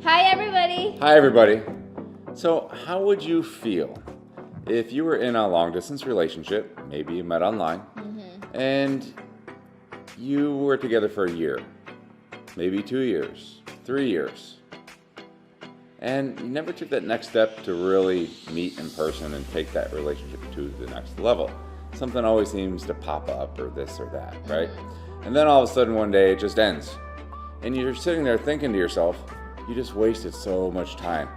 Hi, everybody. Hi, everybody. So, how would you feel if you were in a long-distance relationship, maybe you met online, and you were together for a year, maybe 2 years, 3 years, and you never took that next step to really meet in person and take that relationship to the next level? Something always seems to pop up or this or that, right? And then all of a sudden one day it just ends. And you're sitting there thinking to yourself, you just wasted so much time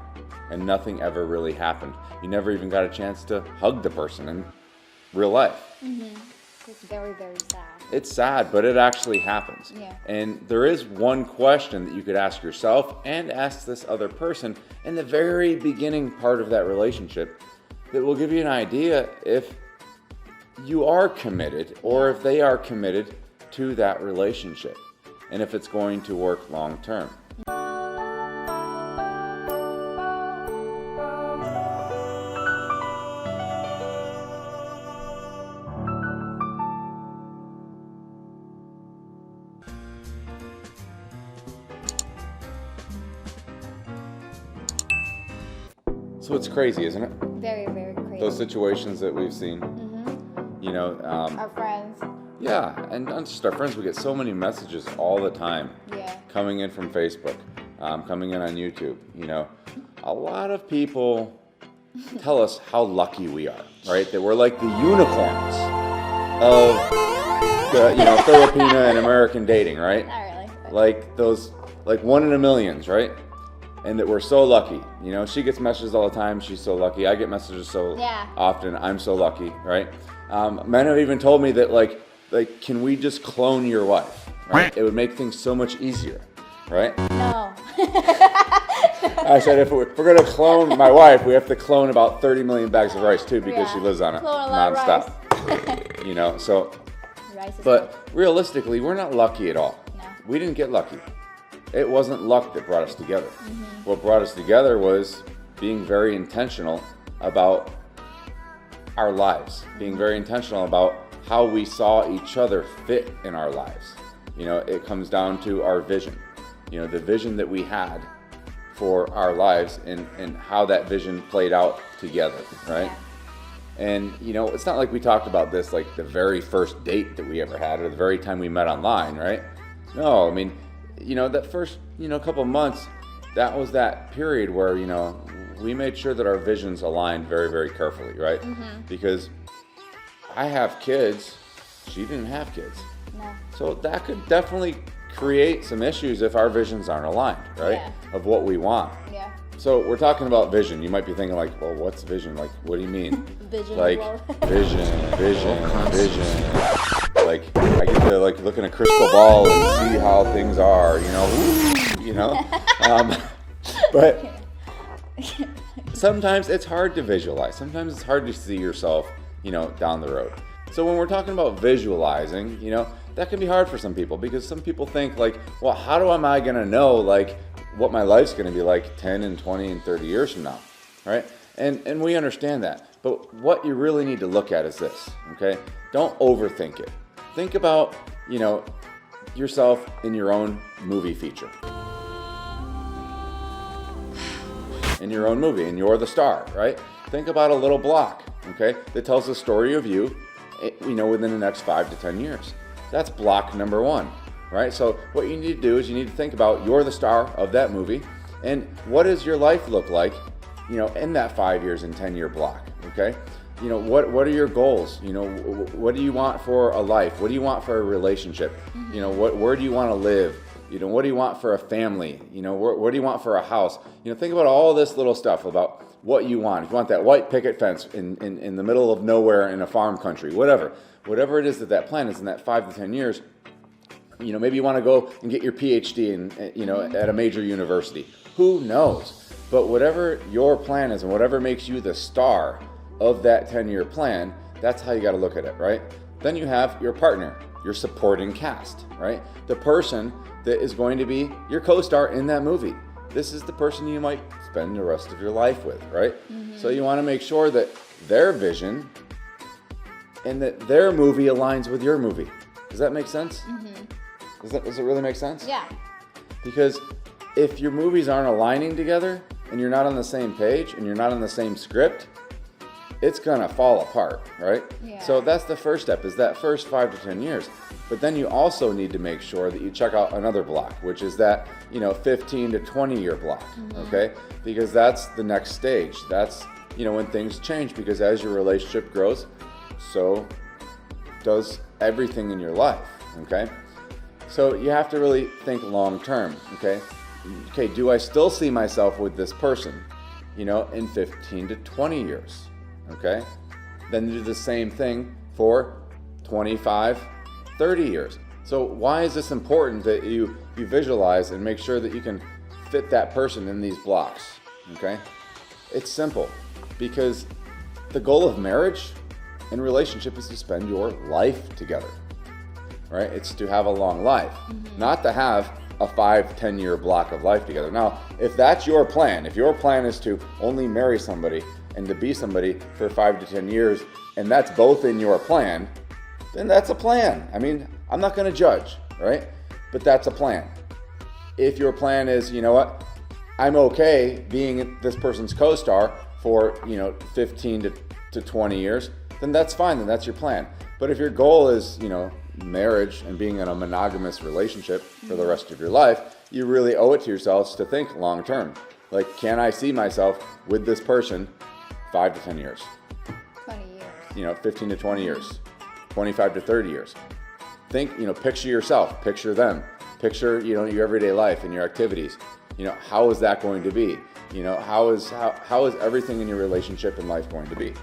and nothing ever really happened. You never even got a chance to hug the person in real life. It's very, very sad. It's sad, but it actually happens. Yeah. And there is one question that you could ask yourself and ask this other person in the very beginning part of that relationship that will give you an idea if you are committed or if they are committed to that relationship and if it's going to work long term. So it's crazy, isn't it? Very, very crazy. Those situations that we've seen, you know, Our friends. yeah, and not just our friends, we get so many messages all the time Yeah. coming in from Facebook, coming in on YouTube. You know, a lot of people tell us how lucky we are, right? That we're like the unicorns of the, Filipino and American dating, right? Not really. But Like those, like 1 in a millions, right? And that we're so lucky. You know, she gets messages all the time. She's so lucky. I get messages so Yeah. often. I'm so lucky, right? Men have even told me that, like, can we just clone your wife? Right? It would make things so much easier, right? no. I said if we're going to clone my wife, we have to clone about 30 million bags of rice too, because Yeah. she lives on it Clone a lot of nonstop. You know, so. Rice is But realistically, we're not lucky at all. No. We didn't get lucky. It wasn't luck that brought us together. What brought us together was being very intentional about our lives, being very intentional about how we saw each other fit in our lives. You know, it comes down to our vision. You know, the vision that we had for our lives and how that vision played out together, right? And, you know, it's not like we talked about this like the very first date that we ever had or the very time we met online, right? No, I mean, you know, that first, couple of months, that was that period where, we made sure that our visions aligned very, very carefully, right? Because I have kids, she didn't have kids. No. So that could definitely create some issues if our visions aren't aligned, right? Yeah. Of what we want. Yeah. So we're talking about vision. You might be thinking like, well, what's vision? Like, what do you mean? Vision. Like well. vision. Like I get to like look in a crystal ball and see how things are, But sometimes it's hard to visualize. Sometimes it's hard to see yourself, down the road. So when we're talking about visualizing, that can be hard for some people because some people think like, well, how am I going to know like what my life's going to be like 10 and 20 and 30 years from now, right? And we understand that. But what you really need to look at is this, okay? Don't overthink it. Think about, yourself in your own movie feature. In your own movie, and you're the star, right? Think about a little block, okay, that tells the story of you, within the next 5 to 10 years. That's block number 1, right? So what you need to do is you need to think about you're the star of that movie, and what does your life look like, in that 5 years and 10-year block, okay? What are your goals? What do you want for a life? What do you want for a relationship? Where do you want to live? What do you want for a family? Where do you want for a house? Think about all this little stuff about what you want. If you want that white picket fence in the middle of nowhere in a farm country, whatever it is that plan is in that 5 to 10 years, maybe you want to go and get your PhD at a major university. Who knows? But whatever your plan is and whatever makes you the star of that 10-year plan, that's how you got to look at it, right? Then you have your partner, your supporting cast, right? The person that is going to be your co-star in that movie. This is the person you might spend the rest of your life with, right? So you want to make sure that their vision and that their movie aligns with your movie. Does that make sense? Does it really make sense? Yeah. Because if your movies aren't aligning together and you're not on the same page and you're not on the same script, it's gonna fall apart, right? Yeah. So that's the first step, is that first 5 to 10 years. But then you also need to make sure that you check out another block, which is that, 15 to 20 year block, okay? Because that's the next stage. That's, when things change, because as your relationship grows, so does everything in your life, okay? So you have to really think long term, okay? Okay, do I still see myself with this person, in 15 to 20 years, okay? Then do the same thing for 25, 30 years. So why is this important that you visualize and make sure that you can fit that person in these blocks, okay? It's simple, because the goal of marriage and relationship is to spend your life together, right? It's to have a long life, not to have a 5-10 year block of life together. Now, if that's your plan, if your plan is to only marry somebody and to be somebody for 5 to 10 years, and that's both in your plan, then that's a plan. I mean, I'm not going to judge, right? But that's a plan. If your plan is, I'm okay being this person's co-star for, 15 to 20 years, then that's fine. Then that's your plan. But if your goal is, marriage and being in a monogamous relationship for the rest of your life, you really owe it to yourselves to think long term. Like, can I see myself with this person 5 to 10 years? 20 years. 15 to 20 years, 25 to 30 years. Think, picture yourself, picture them, picture, your everyday life and your activities. How is that going to be? How is everything in your relationship and life going to be?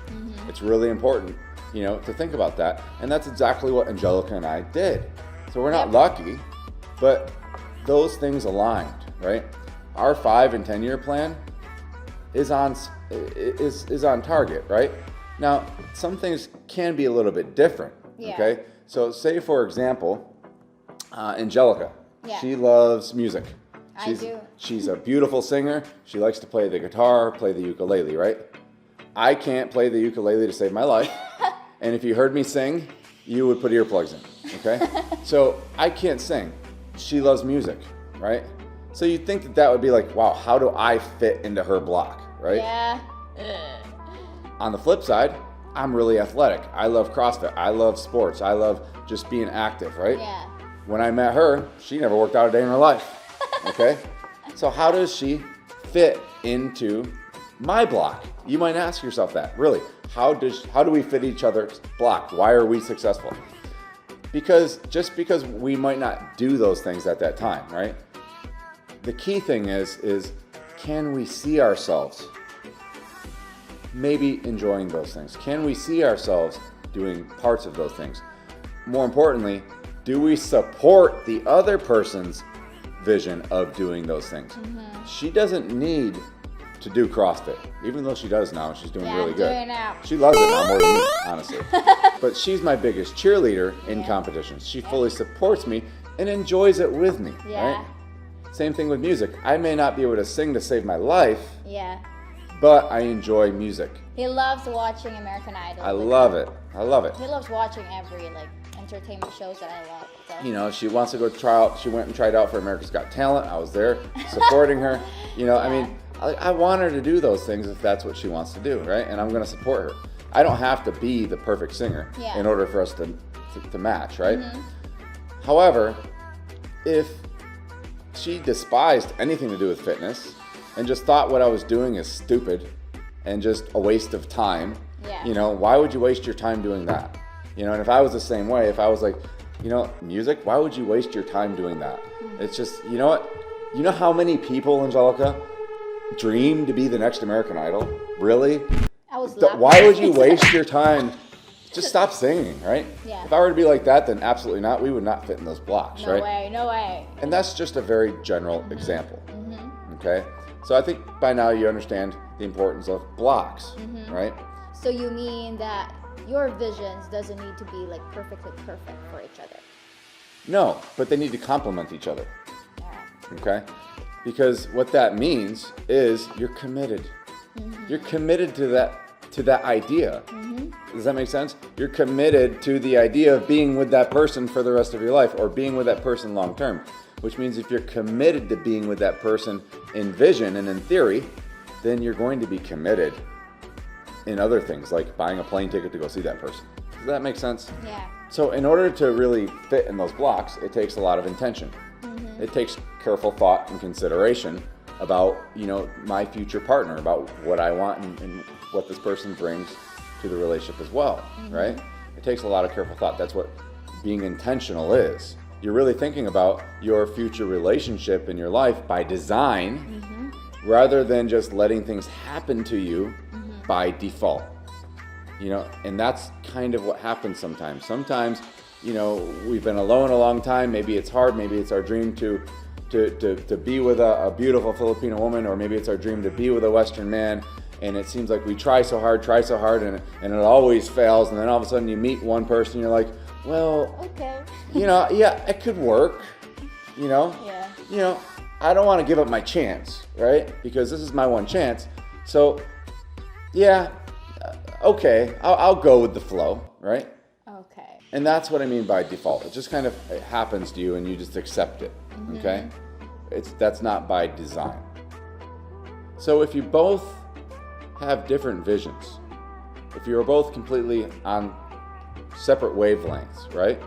It's really important, to think about that. And that's exactly what Angelica and I did. So we're not lucky, but those things aligned, right? Our 5 and 10 year plan is on target, right? Now, some things can be a little bit different, okay? So say, for example, Angelica, she loves music. I do. She's a beautiful singer. She likes to play the guitar, play the ukulele, right? I can't play the ukulele to save my life. And if you heard me sing, you would put earplugs in, okay? So I can't sing. She loves music, right? So you'd think that would be like, wow, how do I fit into her block, right? Yeah. On the flip side, I'm really athletic. I love CrossFit. I love sports. I love just being active, right? Yeah. When I met her, she never worked out a day in her life, okay? So how does she fit into my block? You might ask yourself that, really. How do we fit each other's block? Why are we successful? Because we might not do those things at that time, right? The key thing is can we see ourselves maybe enjoying those things? Can we see ourselves doing parts of those things? More importantly, do we support the other person's vision of doing those things? She doesn't need to do CrossFit, even though she does now. She's doing really good. Doing it now. She loves it now more than me, honestly. But she's my biggest cheerleader in competitions. She fully supports me and enjoys it with me, right? Same thing with music. I may not be able to sing to save my life, but I enjoy music. He loves watching American Idol. I love it. I love it. He loves watching every entertainment shows that I love. So. She wants to go try out. She went and tried out for America's Got Talent. I was there supporting her. I mean, I want her to do those things if that's what she wants to do, right? And I'm going to support her. I don't have to be the perfect singer in order for us to match, right? However, if she despised anything to do with fitness and just thought what I was doing is stupid and just a waste of time, why would you waste your time doing that? And if I was the same way, if I was like, music, why would you waste your time doing that? It's just, you know what? You know how many people, Angelica, dream to be the next American Idol? Really? I was Why would you waste your time? Just stop singing, right? Yeah. If I were to be like that, then absolutely not. We would not fit in those blocks, right? No way. And that's just a very general example, okay? So I think by now you understand the importance of blocks, right? So you mean that your visions doesn't need to be like perfectly perfect for each other? No, but they need to complement each other, okay? Because what that means is you're committed. You're committed to that idea. Does that make sense? You're committed to the idea of being with that person for the rest of your life or being with that person long term. which means if you're committed to being with that person in vision and in theory, then you're going to be committed in other things, like buying a plane ticket to go see that person. Does that make sense? Yeah. So in order to really fit in those blocks, it takes a lot of intention. It takes careful thought and consideration about, my future partner, about what I want and what this person brings to the relationship as well, right? It takes a lot of careful thought. That's what being intentional is. You're really thinking about your future relationship in your life by design, rather than just letting things happen to you by default. And that's kind of what happens sometimes. Sometimes, we've been alone a long time. Maybe it's hard. Maybe it's our dream to be with a beautiful Filipino woman, or maybe it's our dream to be with a Western man. And it seems like we try so hard, and it always fails. And then all of a sudden you meet one person, and you're like, well, okay. Yeah, it could work. Yeah. I don't want to give up my chance, right? Because this is my one chance. So, yeah, okay, I'll go with the flow, right? Okay. And that's what I mean by default. It just kind of it happens to you, and you just accept it. Okay? That's not by design. So if you both have different visions, if you're both completely on separate wavelengths, right?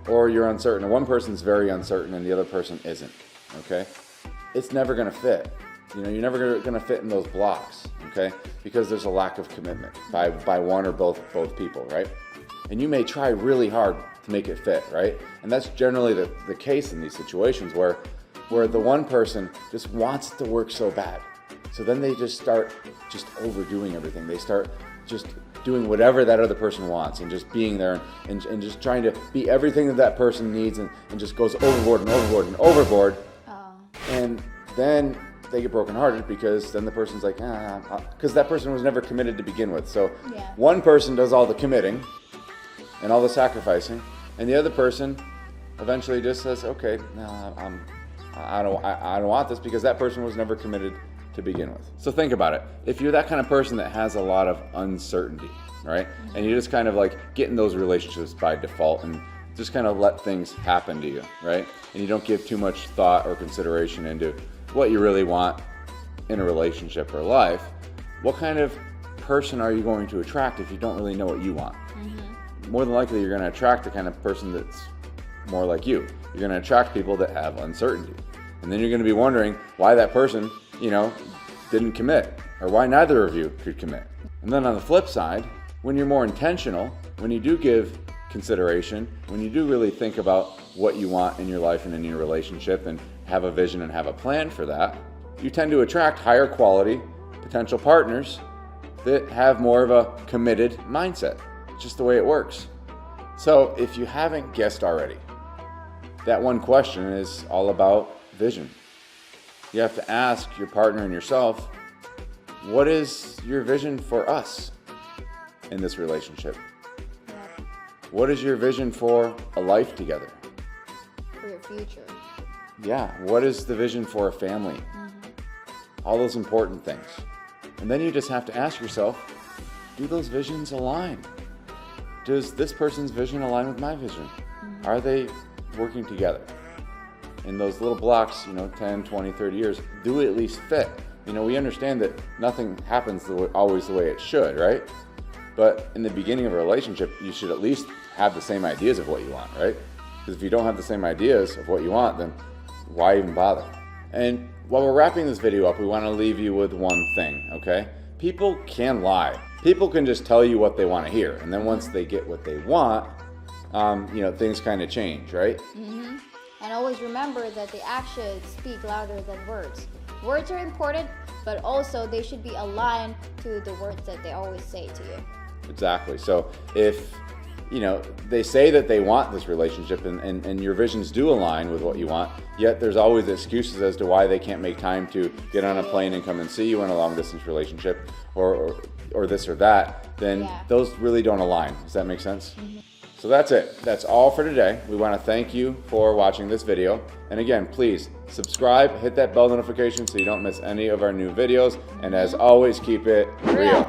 Or you're uncertain, and one person's very uncertain and the other person isn't, okay? It's never gonna fit. You're never gonna fit in those blocks, okay? Because there's a lack of commitment by one or both people, right? And you may try really hard to make it fit, right? And that's generally the case in these situations where the one person just wants it to work so bad. So then they just start just overdoing everything. They start just doing whatever that other person wants and just being there and just trying to be everything that person needs and just goes overboard and overboard and overboard. And then they get brokenhearted because then the person's like, because that person was never committed to begin with. So one person does all the committing and all the sacrificing, and the other person eventually just says, okay, no, I don't want this, because that person was never committed to begin with. So think about it. If you're that kind of person that has a lot of uncertainty, right? And you just kind of like get in those relationships by default and just kind of let things happen to you, right? And you don't give too much thought or consideration into what you really want in a relationship or life. What kind of person are you going to attract if you don't really know what you want? More than likely, you're going to attract the kind of person that's more like you. You're going to attract people that have uncertainty. And then you're going to be wondering why that person, didn't commit, or why neither of you could commit. And then on the flip side, when you're more intentional, when you do give consideration, when you do really think about what you want in your life and in your relationship and have a vision and have a plan for that, you tend to attract higher quality potential partners that have more of a committed mindset. It's just the way it works. So if you haven't guessed already, that one question is all about vision. You have to ask your partner and yourself, what is your vision for us in this relationship? What is your vision for a life together? For your future. Yeah, what is the vision for a family? All those important things. And then you just have to ask yourself, do those visions align? Does this person's vision align with my vision? Are they working together? In those little blocks, 10, 20, 30 years, do it at least fit? We understand that nothing happens always the way it should, right? But in the beginning of a relationship, you should at least have the same ideas of what you want, right? Because if you don't have the same ideas of what you want, then why even bother? And while we're wrapping this video up, we want to leave you with one thing, okay? People can lie. People can just tell you what they want to hear. And then once they get what they want, things kind of change, right? And always remember that the actions speak louder than words. Words are important, but also they should be aligned to the words that they always say to you. Exactly. So if, they say that they want this relationship and your visions do align with what you want, yet there's always excuses as to why they can't make time to get on a plane and come and see you in a long distance relationship or this or that, then those really don't align. Does that make sense? So that's it. That's all for today. We want to thank you for watching this video. And again, please subscribe, hit that bell notification so you don't miss any of our new videos. And as always, keep it real.